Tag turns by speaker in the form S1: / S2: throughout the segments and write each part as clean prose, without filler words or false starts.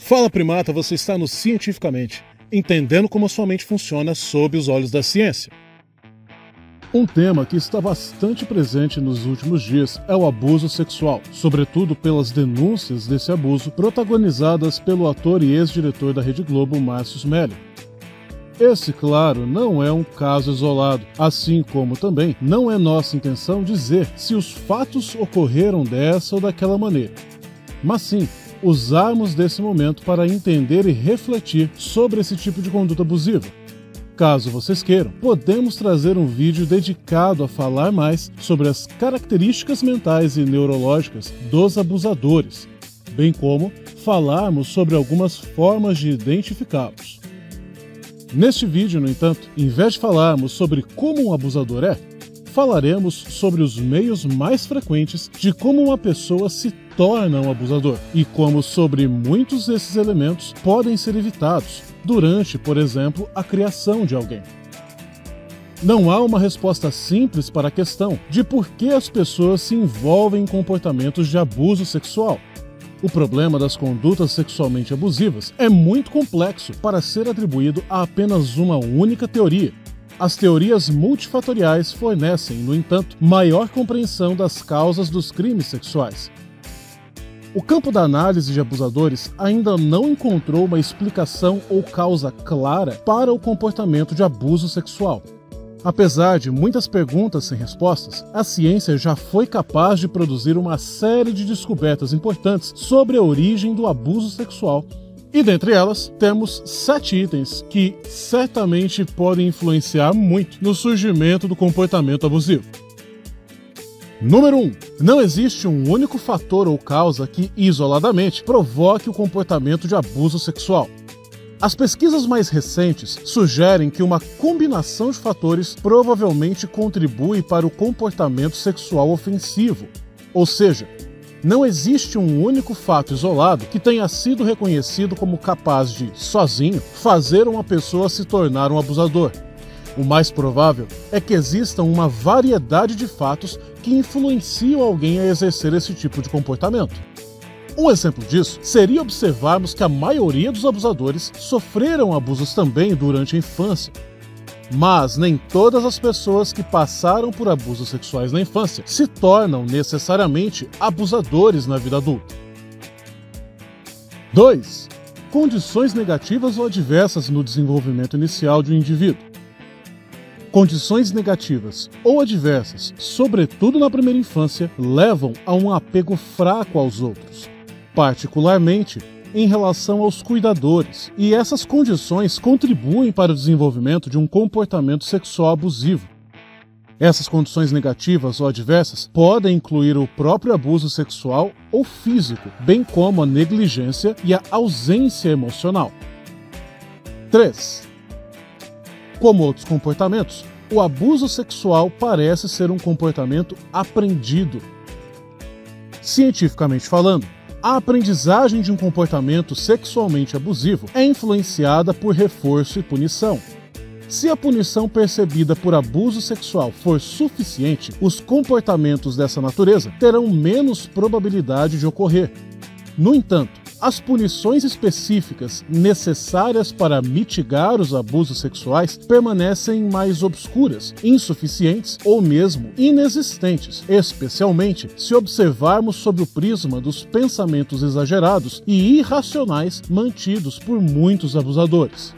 S1: Fala primata, você está no Cientificamente, entendendo como a sua mente funciona sob os olhos da ciência. Um tema que está bastante presente nos últimos dias é o abuso sexual, sobretudo pelas denúncias desse abuso protagonizadas pelo ator e ex-diretor da Rede Globo, Márcio Mello. Esse, claro, não é um caso isolado, assim como também não é nossa intenção dizer se os fatos ocorreram dessa ou daquela maneira, mas sim usarmos desse momento para entender e refletir sobre esse tipo de conduta abusiva. Caso vocês queiram, podemos trazer um vídeo dedicado a falar mais sobre as características mentais e neurológicas dos abusadores, bem como falarmos sobre algumas formas de identificá-los. Neste vídeo, no entanto, em vez de falarmos sobre como um abusador é, falaremos sobre os meios mais frequentes de como uma pessoa se torna um abusador e como sobre muitos desses elementos podem ser evitados durante, por exemplo, a criação de alguém. Não há uma resposta simples para a questão de por que as pessoas se envolvem em comportamentos de abuso sexual. O problema das condutas sexualmente abusivas é muito complexo para ser atribuído a apenas uma única teoria. As teorias multifatoriais fornecem, no entanto, maior compreensão das causas dos crimes sexuais. O campo da análise de abusadores ainda não encontrou uma explicação ou causa clara para o comportamento de abuso sexual. Apesar de muitas perguntas sem respostas, a ciência já foi capaz de produzir uma série de descobertas importantes sobre a origem do abuso sexual. E dentre elas, temos 7 itens que certamente podem influenciar muito no surgimento do comportamento abusivo. Número 1. Não existe um único fator ou causa que, isoladamente, provoque o comportamento de abuso sexual. As pesquisas mais recentes sugerem que uma combinação de fatores provavelmente contribui para o comportamento sexual ofensivo, ou seja, não existe um único fato isolado que tenha sido reconhecido como capaz de, sozinho, fazer uma pessoa se tornar um abusador. O mais provável é que existam uma variedade de fatos que influenciam alguém a exercer esse tipo de comportamento. Um exemplo disso seria observarmos que a maioria dos abusadores sofreram abusos também durante a infância. Mas nem todas as pessoas que passaram por abusos sexuais na infância se tornam necessariamente abusadores na vida adulta. 2. Condições negativas ou adversas no desenvolvimento inicial de um indivíduo. Condições negativas ou adversas, sobretudo na primeira infância, levam a um apego fraco aos outros, particularmente em relação aos cuidadores, e essas condições contribuem para o desenvolvimento de um comportamento sexual abusivo. Essas condições negativas ou adversas podem incluir o próprio abuso sexual ou físico, bem como a negligência e a ausência emocional. 3. Como outros comportamentos, o abuso sexual parece ser um comportamento aprendido. Cientificamente falando, a aprendizagem de um comportamento sexualmente abusivo é influenciada por reforço e punição. Se a punição percebida por abuso sexual for suficiente, os comportamentos dessa natureza terão menos probabilidade de ocorrer. No entanto, as punições específicas necessárias para mitigar os abusos sexuais permanecem mais obscuras, insuficientes ou mesmo inexistentes, especialmente se observarmos sob o prisma dos pensamentos exagerados e irracionais mantidos por muitos abusadores.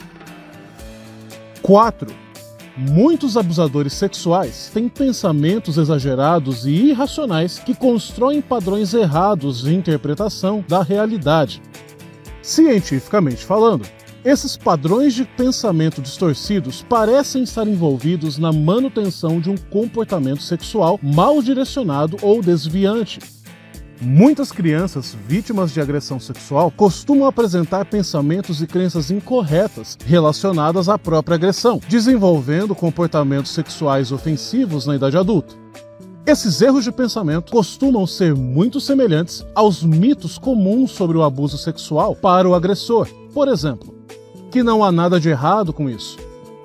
S1: 4. Muitos abusadores sexuais têm pensamentos exagerados e irracionais que constroem padrões errados de interpretação da realidade. Cientificamente falando, esses padrões de pensamento distorcidos parecem estar envolvidos na manutenção de um comportamento sexual mal direcionado ou desviante. Muitas crianças vítimas de agressão sexual costumam apresentar pensamentos e crenças incorretas relacionadas à própria agressão, desenvolvendo comportamentos sexuais ofensivos na idade adulta. Esses erros de pensamento costumam ser muito semelhantes aos mitos comuns sobre o abuso sexual para o agressor. Por exemplo, que não há nada de errado com isso,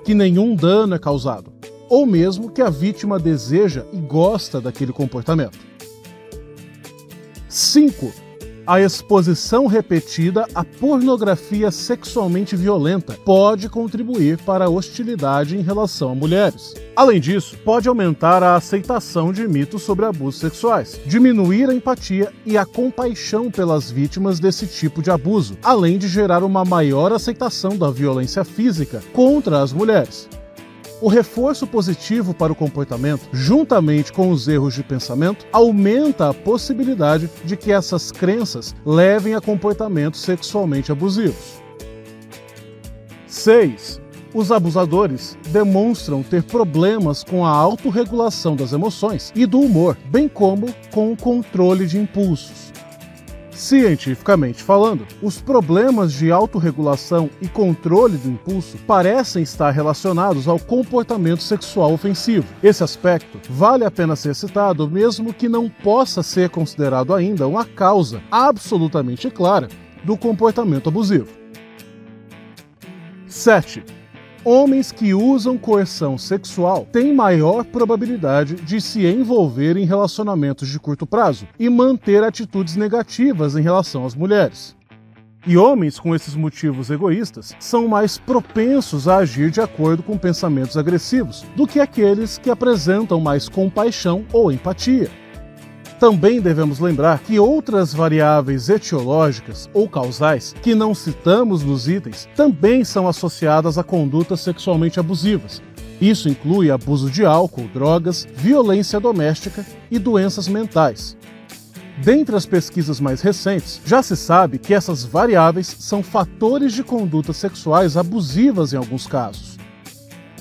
S1: que nenhum dano é causado, ou mesmo que a vítima deseja e gosta daquele comportamento. 5. A exposição repetida à pornografia sexualmente violenta pode contribuir para a hostilidade em relação a mulheres. Além disso, pode aumentar a aceitação de mitos sobre abusos sexuais, diminuir a empatia e a compaixão pelas vítimas desse tipo de abuso, além de gerar uma maior aceitação da violência física contra as mulheres. O reforço positivo para o comportamento, juntamente com os erros de pensamento, aumenta a possibilidade de que essas crenças levem a comportamentos sexualmente abusivos. 6. Os abusadores demonstram ter problemas com a autorregulação das emoções e do humor, bem como com o controle de impulsos. Cientificamente falando, os problemas de autorregulação e controle do impulso parecem estar relacionados ao comportamento sexual ofensivo. Esse aspecto vale a pena ser citado, mesmo que não possa ser considerado ainda uma causa absolutamente clara do comportamento abusivo. 7. Homens que usam coerção sexual têm maior probabilidade de se envolver em relacionamentos de curto prazo e manter atitudes negativas em relação às mulheres. E homens com esses motivos egoístas são mais propensos a agir de acordo com pensamentos agressivos do que aqueles que apresentam mais compaixão ou empatia. Também devemos lembrar que outras variáveis etiológicas ou causais que não citamos nos itens também são associadas a condutas sexualmente abusivas. Isso inclui abuso de álcool, drogas, violência doméstica e doenças mentais. Dentre as pesquisas mais recentes, já se sabe que essas variáveis são fatores de condutas sexuais abusivas em alguns casos.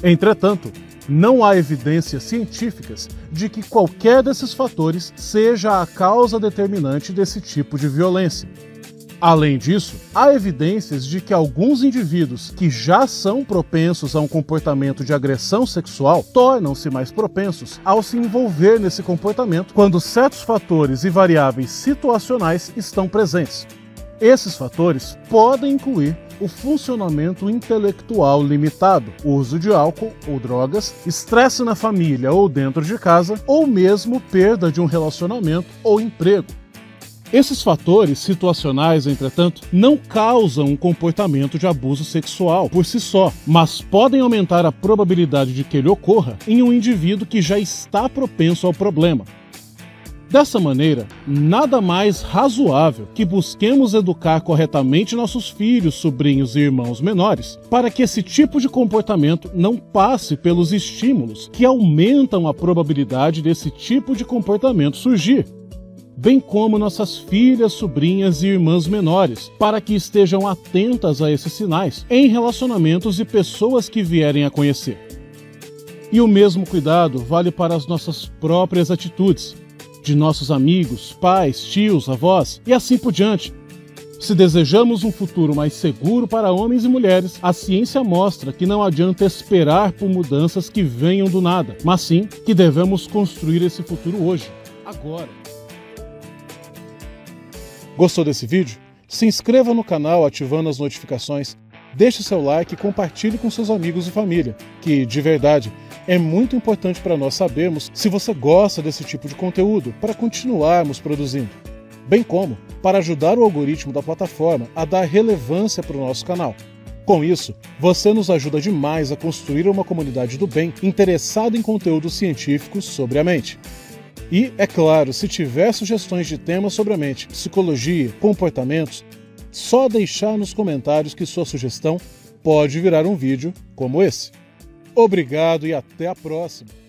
S1: Entretanto, não há evidências científicas de que qualquer desses fatores seja a causa determinante desse tipo de violência. Além disso, há evidências de que alguns indivíduos que já são propensos a um comportamento de agressão sexual tornam-se mais propensos ao se envolver nesse comportamento quando certos fatores e variáveis situacionais estão presentes. Esses fatores podem incluir o funcionamento intelectual limitado, uso de álcool ou drogas, estresse na família ou dentro de casa, ou mesmo perda de um relacionamento ou emprego. Esses fatores situacionais, entretanto, não causam um comportamento de abuso sexual por si só, mas podem aumentar a probabilidade de que ele ocorra em um indivíduo que já está propenso ao problema. Dessa maneira, nada mais razoável que busquemos educar corretamente nossos filhos, sobrinhos e irmãos menores para que esse tipo de comportamento não passe pelos estímulos que aumentam a probabilidade desse tipo de comportamento surgir, bem como nossas filhas, sobrinhas e irmãs menores, para que estejam atentas a esses sinais em relacionamentos e pessoas que vierem a conhecer. E o mesmo cuidado vale para as nossas próprias atitudes, de nossos amigos, pais, tios, avós e assim por diante. Se desejamos um futuro mais seguro para homens e mulheres, a ciência mostra que não adianta esperar por mudanças que venham do nada, mas sim que devemos construir esse futuro hoje, agora. Gostou desse vídeo? Se inscreva no canal ativando as notificações, deixe seu like e compartilhe com seus amigos e família, que, de verdade, é muito importante para nós sabermos se você gosta desse tipo de conteúdo para continuarmos produzindo, bem como para ajudar o algoritmo da plataforma a dar relevância para o nosso canal. Com isso, você nos ajuda demais a construir uma comunidade do bem interessada em conteúdos científicos sobre a mente. E, é claro, se tiver sugestões de temas sobre a mente, psicologia, comportamentos, só deixar nos comentários que sua sugestão pode virar um vídeo como esse. Obrigado e até a próxima!